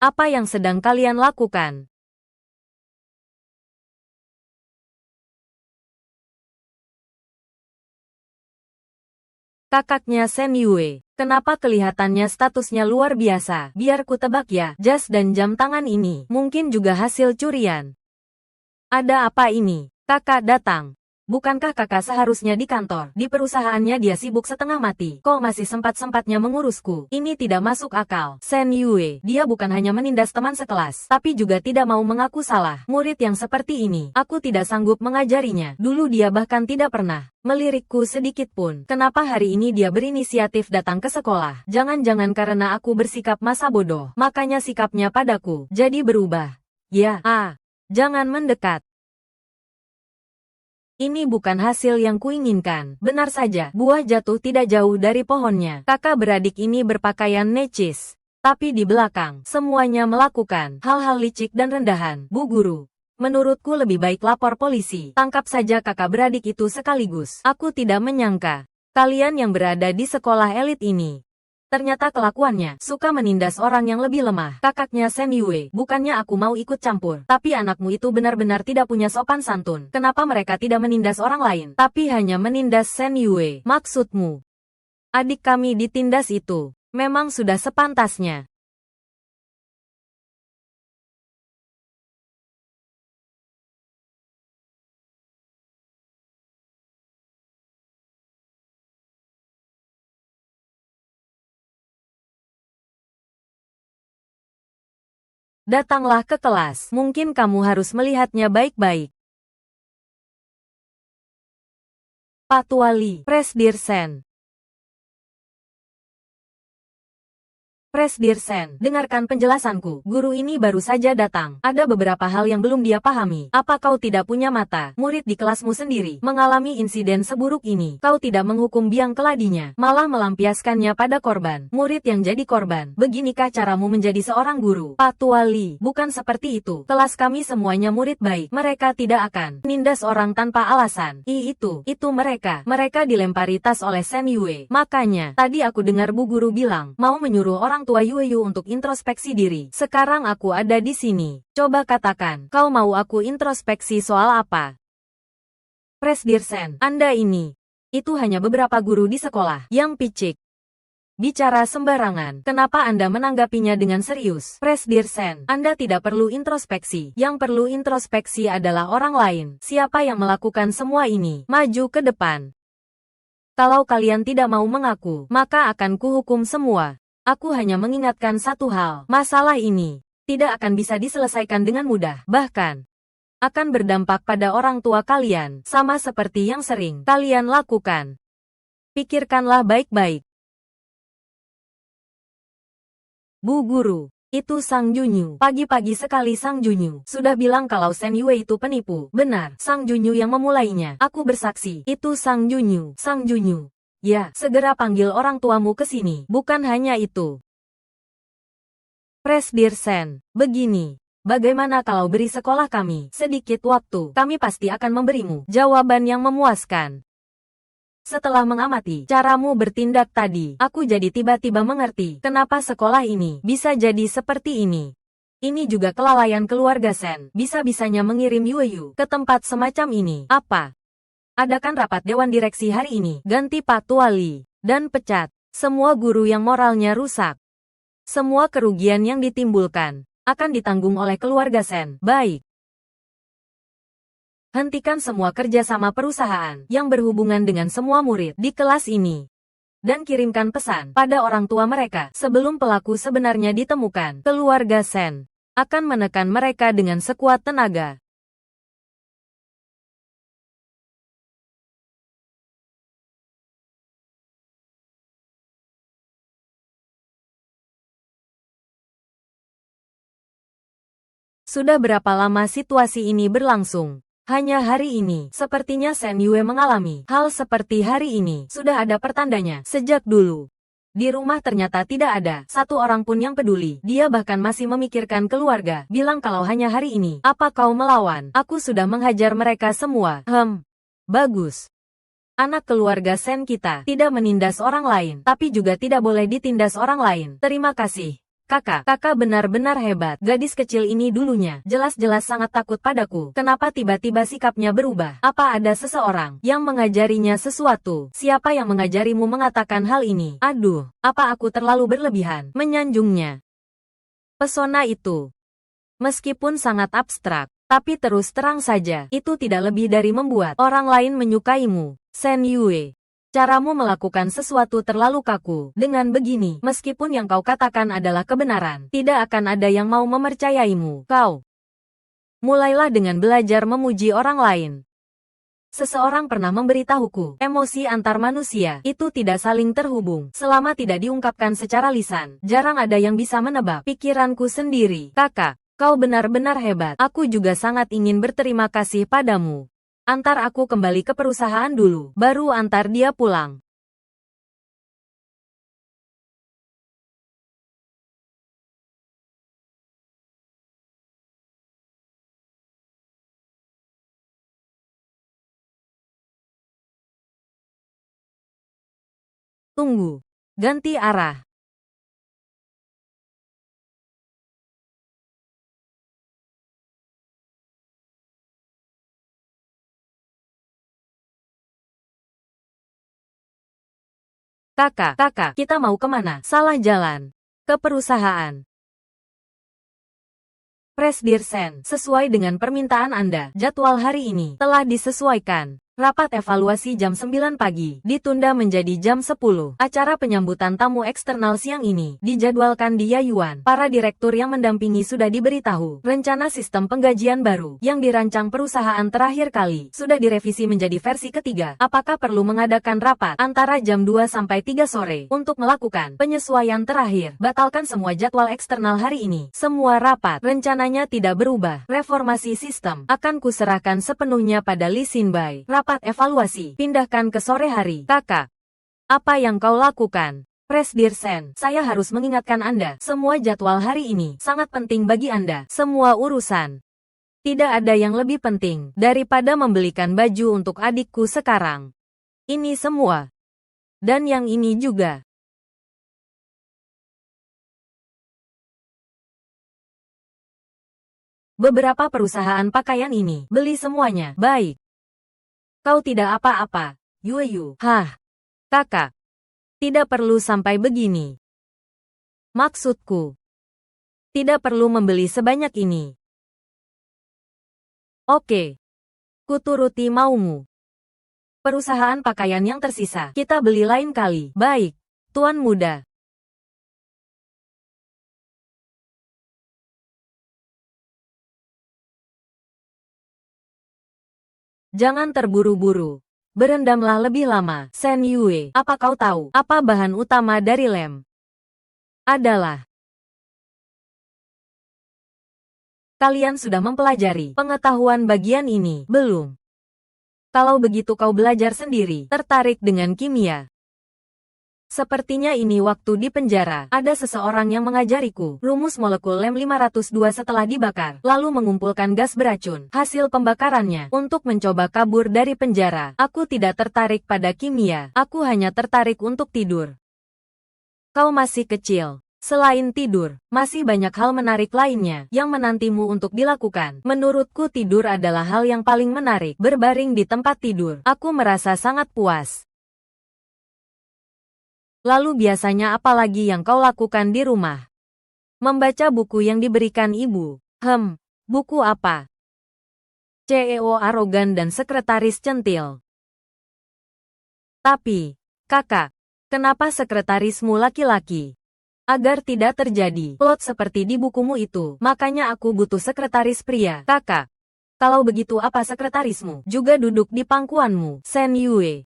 Apa yang sedang kalian lakukan? Kakaknya Shen Yue. Kenapa kelihatannya statusnya luar biasa? Biar ku tebak ya, jas dan jam tangan ini mungkin juga hasil curian. Ada apa ini? Kakak datang. Bukankah kakak seharusnya di kantor? Di perusahaannya dia sibuk setengah mati. Kok masih sempat-sempatnya mengurusku? Ini tidak masuk akal. Shen Yue, dia bukan hanya menindas teman sekelas, tapi juga tidak mau mengaku salah. Murid yang seperti ini, aku tidak sanggup mengajarinya. Dulu dia bahkan tidak pernah melirikku sedikit pun. Kenapa hari ini dia berinisiatif datang ke sekolah? Jangan-jangan karena aku bersikap masa bodoh, makanya sikapnya padaku jadi berubah. Ya, jangan mendekat. Ini bukan hasil yang kuinginkan. Benar saja, buah jatuh tidak jauh dari pohonnya. Kakak beradik ini berpakaian necis. Tapi di belakang, semuanya melakukan hal-hal licik dan rendahan. Bu Guru, menurutku lebih baik lapor polisi. Tangkap saja kakak beradik itu sekaligus. Aku tidak menyangka kalian yang berada di sekolah elit ini ternyata kelakuannya suka menindas orang yang lebih lemah. Kakaknya Shen Yue, bukannya aku mau ikut campur, tapi anakmu itu benar-benar tidak punya sopan santun. Kenapa mereka tidak menindas orang lain, tapi hanya menindas Shen Yue? Maksudmu, adik kami ditindas itu memang sudah sepantasnya. Datanglah ke kelas. Mungkin kamu harus melihatnya baik-baik. Pak Tuali, Presdirsen. Presdirsen, dengarkan penjelasanku. Guru ini baru saja datang. Ada beberapa hal yang belum dia pahami. Apa kau tidak punya mata? Murid di kelasmu sendiri mengalami insiden seburuk ini. Kau tidak menghukum biang keladinya, malah melampiaskannya pada korban. Murid yang jadi korban. Beginikah caramu menjadi seorang guru? Pak Tuali, bukan seperti itu. Kelas kami semuanya murid baik. Mereka tidak akan nindas orang tanpa alasan. Itu mereka. Mereka dilempari tas oleh Shen Yue. Makanya, tadi aku dengar Bu Guru bilang, mau menyuruh orang tua Yuyu untuk introspeksi diri. Sekarang aku ada di sini. Coba katakan, kau mau aku introspeksi soal apa? Presdirsen, Anda ini. Itu hanya beberapa guru di sekolah yang picik. Bicara sembarangan. Kenapa Anda menanggapinya dengan serius? Presdirsen, Anda tidak perlu introspeksi. Yang perlu introspeksi adalah orang lain. Siapa yang melakukan semua ini? Maju ke depan. Kalau kalian tidak mau mengaku, maka akan kuhukum semua. Aku hanya mengingatkan satu hal, masalah ini tidak akan bisa diselesaikan dengan mudah, bahkan akan berdampak pada orang tua kalian, sama seperti yang sering kalian lakukan. Pikirkanlah baik-baik. Bu Guru, itu Sang Junyu. Pagi-pagi sekali Sang Junyu sudah bilang kalau Shen Yue itu penipu. Benar, Sang Junyu yang memulainya. Aku bersaksi, itu Sang Junyu. Sang Junyu. Ya, segera panggil orang tuamu ke sini. Bukan hanya itu. Presdirsen, begini. Bagaimana kalau beri sekolah kami sedikit waktu? Kami pasti akan memberimu jawaban yang memuaskan. Setelah mengamati caramu bertindak tadi, aku jadi tiba-tiba mengerti kenapa sekolah ini bisa jadi seperti ini. Ini juga kelalaian keluarga Shen. Bisa-bisanya mengirim Yuyu ke tempat semacam ini. Apa? Adakan rapat dewan direksi hari ini, ganti Pak Tuali, dan pecat semua guru yang moralnya rusak. Semua kerugian yang ditimbulkan akan ditanggung oleh keluarga Shen. Baik. Hentikan semua kerjasama perusahaan yang berhubungan dengan semua murid di kelas ini. Dan kirimkan pesan pada orang tua mereka sebelum pelaku sebenarnya ditemukan. Keluarga Shen akan menekan mereka dengan sekuat tenaga. Sudah berapa lama situasi ini berlangsung? Hanya hari ini, sepertinya Shen Yue mengalami hal seperti hari ini. Sudah ada pertandanya sejak dulu. Di rumah ternyata tidak ada satu orang pun yang peduli. Dia bahkan masih memikirkan keluarga. Bilang kalau hanya hari ini. Apa kau melawan? Aku sudah menghajar mereka semua. Bagus. Anak keluarga Shen kita tidak menindas orang lain, tapi juga tidak boleh ditindas orang lain. Terima kasih. Kakak benar-benar hebat. Gadis kecil ini dulunya jelas-jelas sangat takut padaku. Kenapa tiba-tiba sikapnya berubah? Apa ada seseorang yang mengajarinya sesuatu? Siapa yang mengajarimu mengatakan hal ini? Aduh, apa aku terlalu berlebihan menyanjungnya? Pesona itu, meskipun sangat abstrak, tapi terus terang saja, itu tidak lebih dari membuat orang lain menyukaimu. Shen Yue, caramu melakukan sesuatu terlalu kaku. Dengan begini, meskipun yang kau katakan adalah kebenaran, tidak akan ada yang mau mempercayaimu. Kau mulailah dengan belajar memuji orang lain. Seseorang pernah memberitahuku, emosi antar manusia itu tidak saling terhubung selama tidak diungkapkan secara lisan. Jarang ada yang bisa menebak pikiranku sendiri. Kakak, kau benar-benar hebat. Aku juga sangat ingin berterima kasih padamu. Antar aku kembali ke perusahaan dulu, baru antar dia pulang. Tunggu. Ganti arah. Kakak, kita mau kemana? Salah jalan. Ke perusahaan. Presdir Sen, sesuai dengan permintaan Anda, jadwal hari ini telah disesuaikan. Rapat evaluasi jam 9 pagi, ditunda menjadi jam 10. Acara penyambutan tamu eksternal siang ini, dijadwalkan di Yayuan. Para direktur yang mendampingi sudah diberitahu. Rencana sistem penggajian baru, yang dirancang perusahaan terakhir kali, sudah direvisi menjadi versi ketiga. Apakah perlu mengadakan rapat antara jam 2 sampai 3 sore, untuk melakukan penyesuaian terakhir? Batalkan semua jadwal eksternal hari ini. Semua rapat, rencananya tidak berubah. Reformasi sistem, akan kuserahkan sepenuhnya pada Li Xinbai. Rapat evaluasi, pindahkan ke sore hari. Kakak, apa yang kau lakukan? Presdir Sen, saya harus mengingatkan Anda, semua jadwal hari ini sangat penting bagi Anda. Semua urusan. Tidak ada yang lebih penting daripada membelikan baju untuk adikku sekarang. Ini semua. Dan yang ini juga. Beberapa perusahaan pakaian ini, beli semuanya. Baik. Kau tidak apa-apa, Yueyu. Hah, kakak. Tidak perlu sampai begini. Maksudku, tidak perlu membeli sebanyak ini. Oke, kuturuti maumu. Perusahaan pakaian yang tersisa, kita beli lain kali. Baik, tuan muda. Jangan terburu-buru. Berendamlah lebih lama. Shen Yue, apa kau tahu apa bahan utama dari lem? Adalah. Kalian sudah mempelajari pengetahuan bagian ini, belum? Kalau begitu kau belajar sendiri, tertarik dengan kimia. Sepertinya ini waktu di penjara. Ada seseorang yang mengajariku rumus molekul lem 502 setelah dibakar, lalu mengumpulkan gas beracun hasil pembakarannya untuk mencoba kabur dari penjara. Aku tidak tertarik pada kimia, aku hanya tertarik untuk tidur. Kau masih kecil. Selain tidur, masih banyak hal menarik lainnya yang menantimu untuk dilakukan. Menurutku tidur adalah hal yang paling menarik. Berbaring di tempat tidur, aku merasa sangat puas. Lalu biasanya apa lagi yang kau lakukan di rumah? Membaca buku yang diberikan ibu. Buku apa? CEO arogan dan sekretaris centil. Tapi, kakak, kenapa sekretarismu laki-laki? Agar tidak terjadi plot seperti di bukumu itu, makanya aku butuh sekretaris pria. Kakak, kalau begitu apa sekretarismu juga duduk di pangkuanmu? Shen Yue.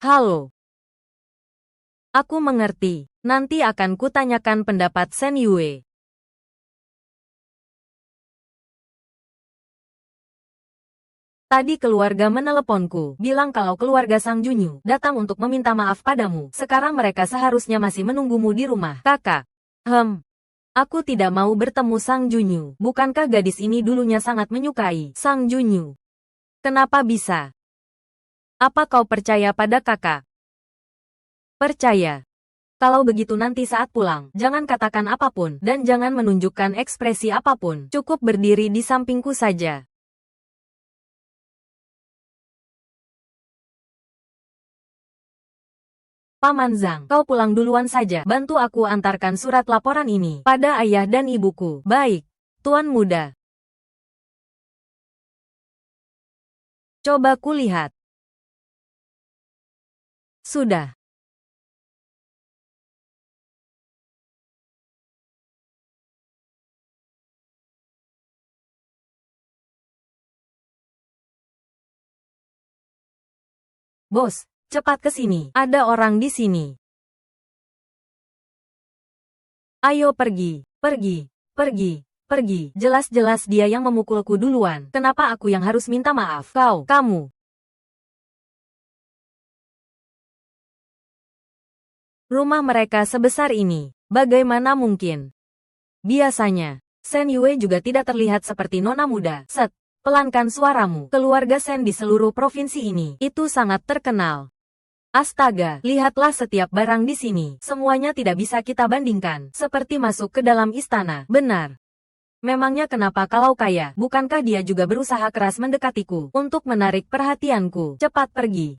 Halo. Aku mengerti. Nanti akan kutanyakan pendapat Shen Yue. Tadi keluarga meneleponku, bilang kalau keluarga Sang Junyu datang untuk meminta maaf padamu. Sekarang mereka seharusnya masih menunggumu di rumah. Kakak. Aku tidak mau bertemu Sang Junyu. Bukankah gadis ini dulunya sangat menyukai Sang Junyu? Kenapa bisa? Apa kau percaya pada kakak? Percaya. Kalau begitu nanti saat pulang, jangan katakan apapun, dan jangan menunjukkan ekspresi apapun. Cukup berdiri di sampingku saja. Paman Zhang, kau pulang duluan saja. Bantu aku antarkan surat laporan ini pada ayah dan ibuku. Baik, Tuan Muda. Coba kulihat. Sudah. Bos, cepat ke sini. Ada orang di sini. Ayo pergi, pergi, pergi, pergi. Jelas-jelas dia yang memukulku duluan. Kenapa aku yang harus minta maaf? Kamu. Rumah mereka sebesar ini. Bagaimana mungkin? Biasanya, Sen Yue juga tidak terlihat seperti nona muda. Set. Pelankan suaramu. Keluarga Sen di seluruh provinsi ini itu sangat terkenal. Astaga, lihatlah setiap barang di sini. Semuanya tidak bisa kita bandingkan. Seperti masuk ke dalam istana. Benar. Memangnya kenapa kalau kaya? Bukankah dia juga berusaha keras mendekatiku untuk menarik perhatianku? Cepat pergi.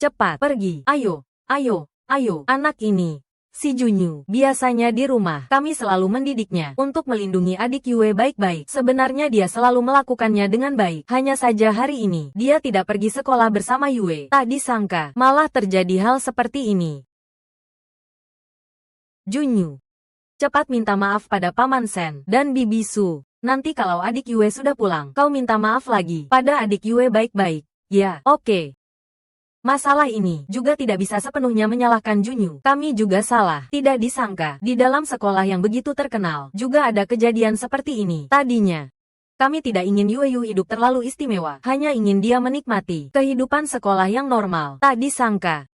Ayo, ayo, ayo. Anak ini. Si Junyu, biasanya di rumah, kami selalu mendidiknya untuk melindungi adik Yue baik-baik. Sebenarnya dia selalu melakukannya dengan baik. Hanya saja hari ini, dia tidak pergi sekolah bersama Yue. Tak disangka, malah terjadi hal seperti ini. Junyu, cepat minta maaf pada Paman Sen dan Bibi Su. Nanti kalau adik Yue sudah pulang, kau minta maaf lagi pada adik Yue baik-baik. Ya, oke. Masalah ini juga tidak bisa sepenuhnya menyalahkan Junyu. Kami juga salah. Tidak disangka, di dalam sekolah yang begitu terkenal, juga ada kejadian seperti ini. Tadinya, kami tidak ingin Yue Yu hidup terlalu istimewa. Hanya ingin dia menikmati kehidupan sekolah yang normal. Tak disangka.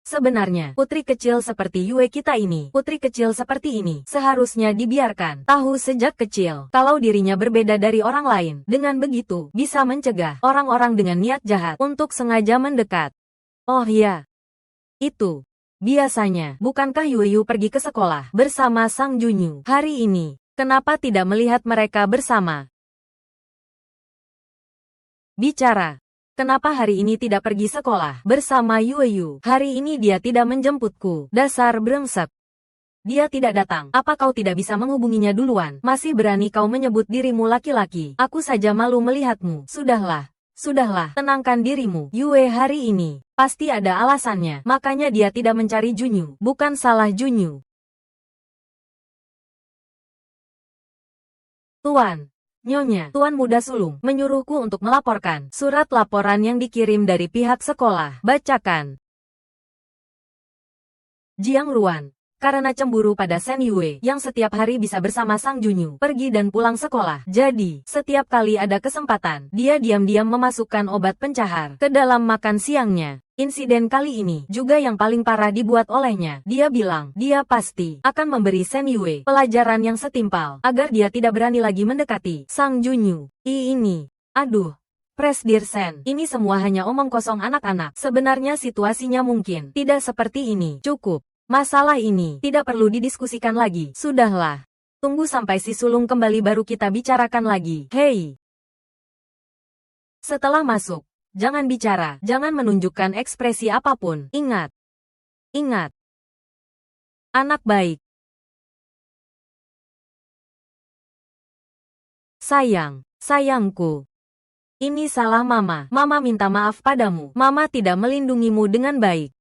Sebenarnya, putri kecil seperti Yue kita ini, putri kecil seperti ini, seharusnya dibiarkan tahu sejak kecil kalau dirinya berbeda dari orang lain. Dengan begitu, bisa mencegah orang-orang dengan niat jahat untuk sengaja mendekat. Oh ya, itu. Biasanya, bukankah Yue Yu pergi ke sekolah bersama Sang Junyu? Hari ini, kenapa tidak melihat mereka bersama? Bicara. Kenapa hari ini tidak pergi sekolah bersama Yue Yu? Hari ini dia tidak menjemputku. Dasar brengsek. Dia tidak datang. Apa kau tidak bisa menghubunginya duluan? Masih berani kau menyebut dirimu laki-laki? Aku saja malu melihatmu. Sudahlah, tenangkan dirimu. Yue hari ini pasti ada alasannya. Makanya dia tidak mencari Junyu. Bukan salah Junyu. Tuan. Nyonya, Tuan Muda Sulung, menyuruhku untuk melaporkan surat laporan yang dikirim dari pihak sekolah. Bacakan. Jiang Ruan, karena cemburu pada Sen Yue yang setiap hari bisa bersama Sang Junyu, pergi dan pulang sekolah. Jadi, setiap kali ada kesempatan, dia diam-diam memasukkan obat pencahar ke dalam makan siangnya. Insiden kali ini juga yang paling parah dibuat olehnya. Dia bilang, dia pasti akan memberi Sen Yue pelajaran yang setimpal, agar dia tidak berani lagi mendekati Sang Junyu. Aduh, Presdir Sen, ini semua hanya omong kosong anak-anak. Sebenarnya situasinya mungkin tidak seperti ini. Cukup. Masalah ini tidak perlu didiskusikan lagi. Sudahlah. Tunggu sampai si sulung kembali baru kita bicarakan lagi. Hei. Setelah masuk, jangan bicara, jangan menunjukkan ekspresi apapun. Ingat. Anak baik. Sayangku. Ini salah Mama. Mama minta maaf padamu. Mama tidak melindungimu dengan baik.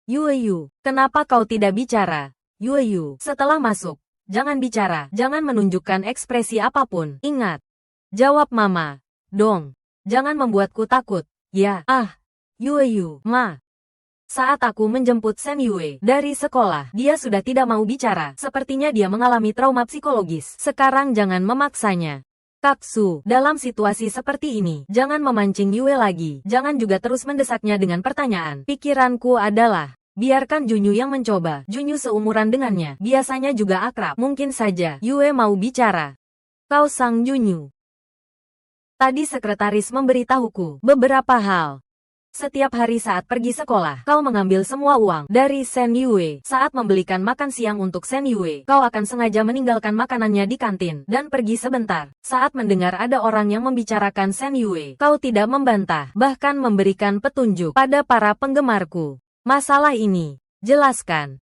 Yue Yu, kenapa kau tidak bicara? Yue Yu, setelah masuk, jangan bicara, jangan menunjukkan ekspresi apapun. Ingat. Jawab Mama. Dong. Jangan membuatku takut. Ya. Yue Yu, Ma. Saat aku menjemput Sen Yue dari sekolah, dia sudah tidak mau bicara. Sepertinya dia mengalami trauma psikologis. Sekarang jangan memaksanya. Kaksu, dalam situasi seperti ini, jangan memancing Yue lagi. Jangan juga terus mendesaknya dengan pertanyaan. Pikiranku adalah, Biarkan Junyu yang mencoba. Junyu seumuran dengannya, biasanya juga akrab. Mungkin saja Yue mau bicara. Kau Sang Junyu. Tadi sekretaris memberitahuku beberapa hal. Setiap hari saat pergi sekolah, kau mengambil semua uang dari Sen Yue. Saat membelikan makan siang untuk Sen Yue, kau akan sengaja meninggalkan makanannya di kantin dan pergi sebentar. Saat mendengar ada orang yang membicarakan Sen Yue, kau tidak membantah, bahkan memberikan petunjuk pada para penggemarku. Masalah ini, jelaskan.